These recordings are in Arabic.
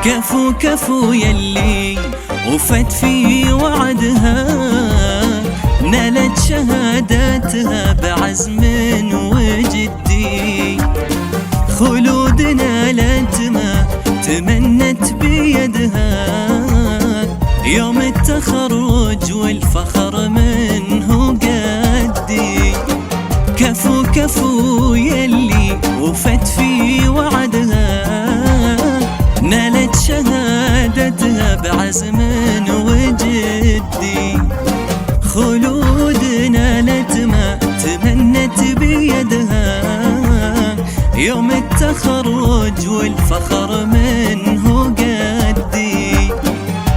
كفو كفو يلي وفت في وعدها، نالت شهاداتها بعزم وجدي. خلود نالت ما تمنت بيدها، يوم التخرج والفخر منه قدي. كفو كفو يلي وفت في وعدها، نالت شهادتها بعزم وجدي. خلود نالت ما تمنت بيدها، يوم التخرج والفخر منه قدي.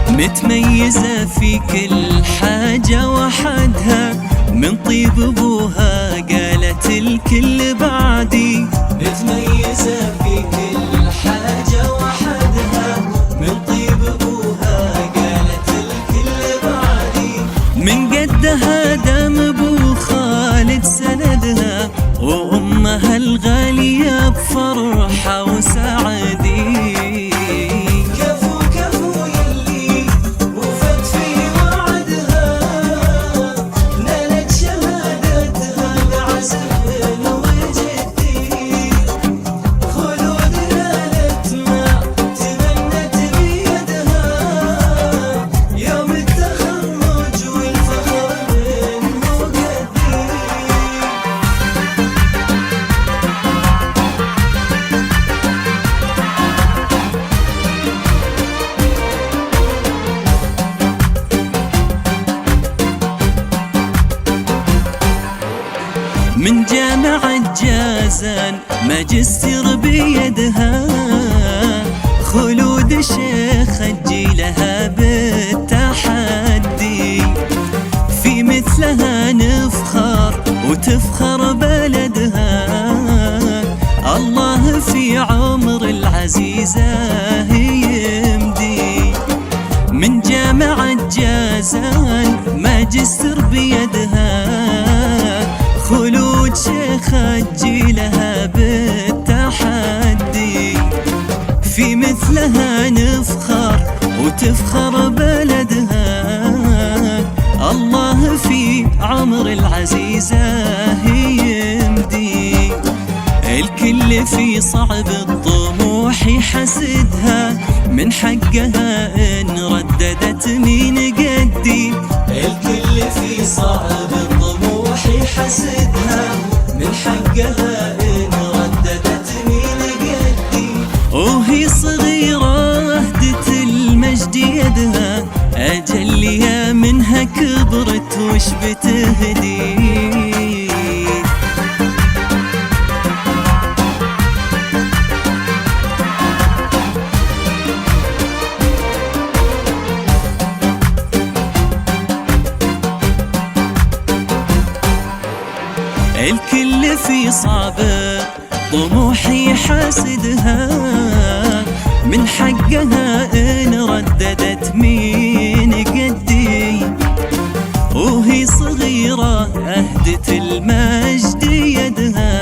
متميزة في كل حاجة وحدها، من طيب ابوها قالت الكل بعدي. متميزة في كل حاجة وحدها، من طيب ابوها قالت الكل بعدي. من قدها دام ابو خالد سندها، وامها الغالية بفرحة وسعدي. من جامعة جازان ماجستير بيدها، خلود شيخ جيلها بالتحدي. في مثلها نفخر وتفخر بلدها، الله في عمر العزيزة يمدي. من جامعة جازان ماجستير بيدها، خلود شيخ جيلها بالتحدي. في مثلها نفخر وتفخر بلدها، الله في عمر العزيزة يمدي. الكل في صعب الطموح يحسدها، من حقها إن رددت مين قدي. الكل في صعب الطموح يحسدها، من حقها إن رددت مين قدي. وهي صغيرة أهدت المجد يدها، أجل يا منها كبرت وش بتهدي. الكل في صعبة طموح يحاسدها، من حقها إن رددت مين قدي. وهي صغيرة أهدت المجد يدها،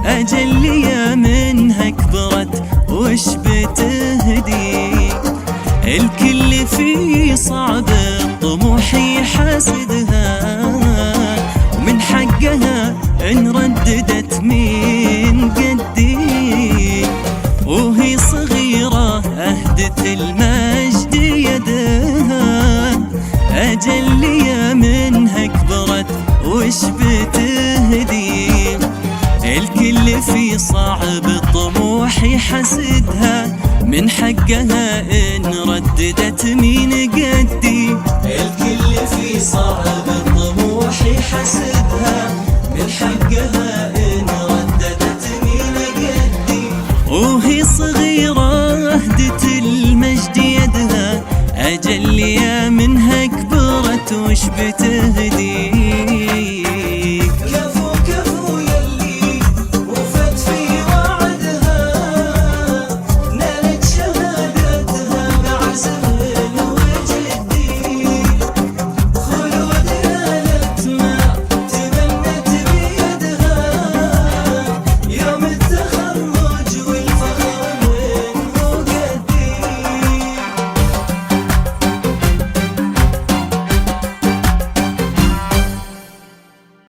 أجل يا منها كبرت وش بتهدي. الكل في صعبة طموح يحاسدها، من حقها إن رددت مين قدي. وهي صغيرة أهدت المجد يدها، أجل يا منها كبرت وش بتهدي. الكل في صعب الطموح يحسدها، من حقها إن رددت مين قدي. الكل في صعب الطموح يحسدها، من حقها